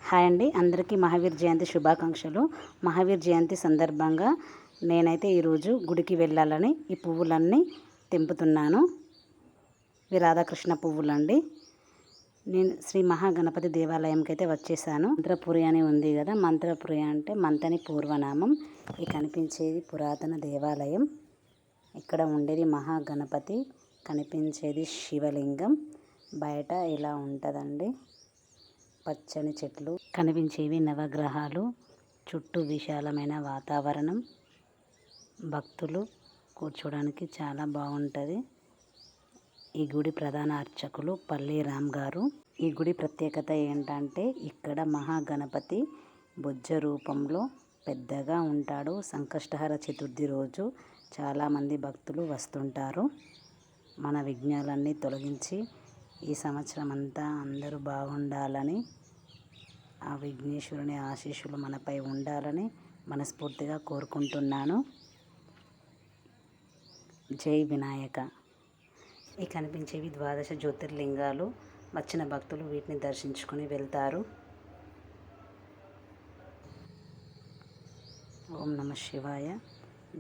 Hi అండి, అందరికీ మహావీర్ జయంతి శుభాకాంక్షలు. మహావీర్ జయంతి సందర్భంగా నేనైతే ఈరోజు గుడికి వెళ్ళాలని ఈ పువ్వులన్నీ తెంపుతున్నాను. ఇవి రాధాకృష్ణ పువ్వులండి. నేను శ్రీ మహాగణపతి దేవాలయంకి అయితే వచ్చేసాను. మంత్రపురి అని ఉంది కదా, మంత్రపురి అంటే మంతని పూర్వనామం. ఈ కనిపించేది పురాతన దేవాలయం. ఇక్కడ ఉండేది మహాగణపతి, కనిపించేది శివలింగం. బయట ఇలా ఉంటుందండి, పచ్చని చెట్లు, కనిపించేవి నవగ్రహాలు, చుట్టూ విశాలమైన వాతావరణం, భక్తులు కూర్చోడానికి చాలా బాగుంటుంది. ఈ గుడి ప్రధాన అర్చకులు పల్లి రామ్ గారు. ఈ గుడి ప్రత్యేకత ఏంటంటే ఇక్కడ మహాగణపతి బొజ్జ రూపంలో పెద్దగా ఉంటాడు. సంకష్టహర చతుర్థి రోజు చాలామంది భక్తులు వస్తుంటారు. మన విఘ్నాలన్నీ తొలగించి ఈ సంవత్సరం అంతా అందరూ బాగుండాలని, ఆ విఘ్నేశ్వరుని ఆశీస్సులు మనపై ఉండాలని మనస్ఫూర్తిగా కోరుకుంటున్నాను. జై వినాయక. ఈ కనిపించేవి ద్వాదశ జ్యోతిర్లింగాలు. వచ్చిన భక్తులు వీటిని దర్శించుకొని వెళ్తారు. ఓం నమ శివాయ.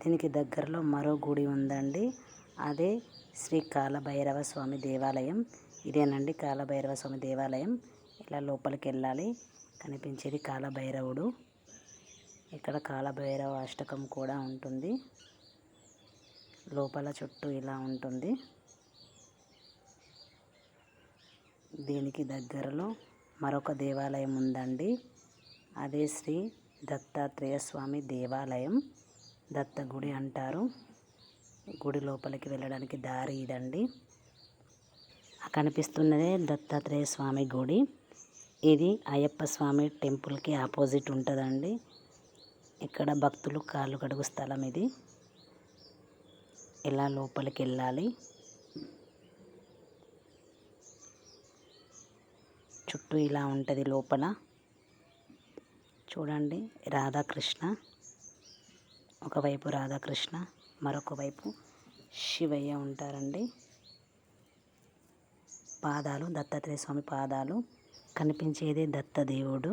దీనికి దగ్గరలో మరో గుడి ఉందండి, అదే శ్రీ కాలభైరవ స్వామి దేవాలయం. ఇదేనండి కాలభైరవ స్వామి దేవాలయం. ఇలా లోపలికి వెళ్ళాలి. కనిపించేది కాలభైరవుడు. ఇక్కడ కాలభైరవ అష్టకం కూడా ఉంటుంది. లోపల చుట్టూ ఇలా ఉంటుంది. దీనికి దగ్గరలో మరొక దేవాలయం ఉందండి, అదే శ్రీ దత్తాత్రేయ స్వామి దేవాలయం. దత్త గుడి అంటారు. గుడి లోపలికి వెళ్ళడానికి దారి ఇదండి. కనిపిస్తున్నదే దత్తాత్రేయ స్వామి గుడి. ఇది అయ్యప్ప స్వామి టెంపుల్కి ఆపోజిట్ ఉంటుందండి. ఇక్కడ భక్తులు కాళ్ళు కడుగు స్థలం ఇది. ఇలా లోపలికి వెళ్ళాలి. చుట్టూ ఇలా ఉంటుంది. లోపల చూడండి, రాధాకృష్ణ, ఒకవైపు రాధాకృష్ణ, మరొక వైపు శివయ్య ఉంటారండి. పాదాలు దత్తాత్రేయ స్వామి పాదాలు. కనిపించేదే దత్తదేవుడు.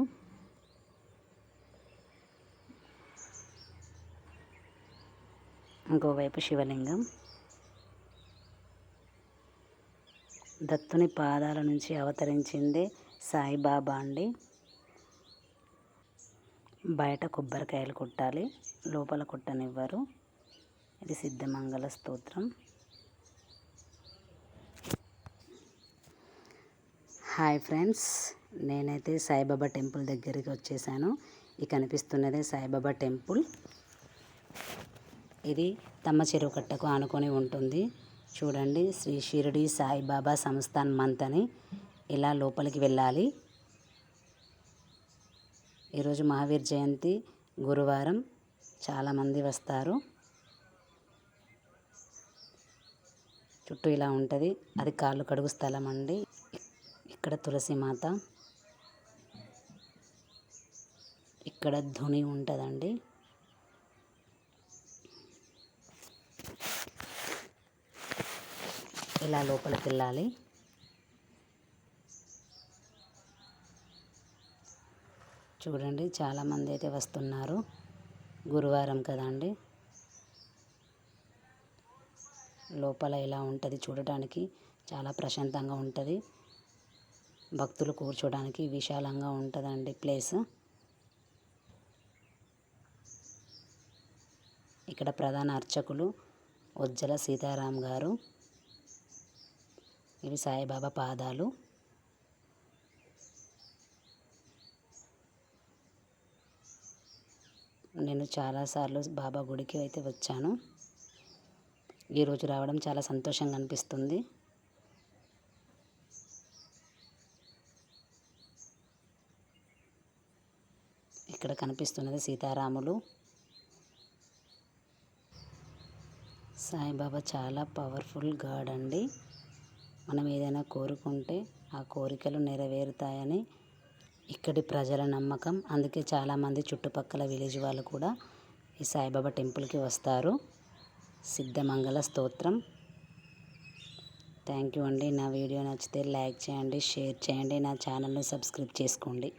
ఇంకోవైపు శివలింగం. దత్తుని పాదాల నుంచి అవతరించిందే సాయిబాబా అండి. బయట కొబ్బరికాయలు కొట్టాలి, లోపల కొట్టనివ్వరు. ఇది సిద్ధమంగళ స్తోత్రం. హాయ్ ఫ్రెండ్స్, నేనైతే సాయిబాబా టెంపుల్ దగ్గరికి వచ్చేసాను. ఈ కనిపిస్తున్నదే సాయిబాబా టెంపుల్. ఇది తమ్మ చెరువు కట్టకు ఆనుకొని ఉంటుంది. చూడండి, శ్రీ షిరిడి సాయిబాబా సంస్థాన్ మంతని. ఇలా లోపలికి వెళ్ళాలి. ఈరోజు మహావీర్ జయంతి గురువారం, చాలామంది వస్తారు. చుట్టూ ఇలా ఉంటుంది. అది కాళ్ళు కడుగు స్థలం అండి. ఇక్కడ తులసి మాత, ఇక్కడ ధుని ఉంటుందండి. ఇలా లోపలికి వెళ్ళాలి. చూడండి, చాలామంది అయితే వస్తున్నారు. గురువారం కదండి. లోపల ఇలా ఉంటుంది. చూడటానికి చాలా ప్రశాంతంగా ఉంటుంది. భక్తులు కూర్చోడానికి విశాలంగా ఉంటుందండి ప్లేస్. ఇక్కడ ప్రధాన అర్చకులు ఉజ్జల సీతారాం గారు. ఇవి సాయిబాబా పాదాలు. నేను చాలాసార్లు బాబా గుడికి అయితే వచ్చాను. ఈరోజు రావడం చాలా సంతోషంగా అనిపిస్తుంది. ఇక్కడ కనిపిస్తున్నది సీతారాములు. సాయిబాబా చాలా పవర్ఫుల్ గాడ్ అండి. మనం ఏదైనా కోరుకుంటే ఆ కోరికలు నెరవేరుతాయని ఇక్కడి ప్రజల నమ్మకం. అందుకే చాలామంది చుట్టుపక్కల విలేజ్ వాళ్ళు కూడా ఈ సాయిబాబా టెంపుల్కి వస్తారు. సిద్ధమంగళ స్తోత్రం. థ్యాంక్ యూ అండి. నా వీడియో నచ్చితే లైక్ చేయండి, షేర్ చేయండి, నా ఛానల్ని సబ్స్క్రైబ్ చేసుకోండి.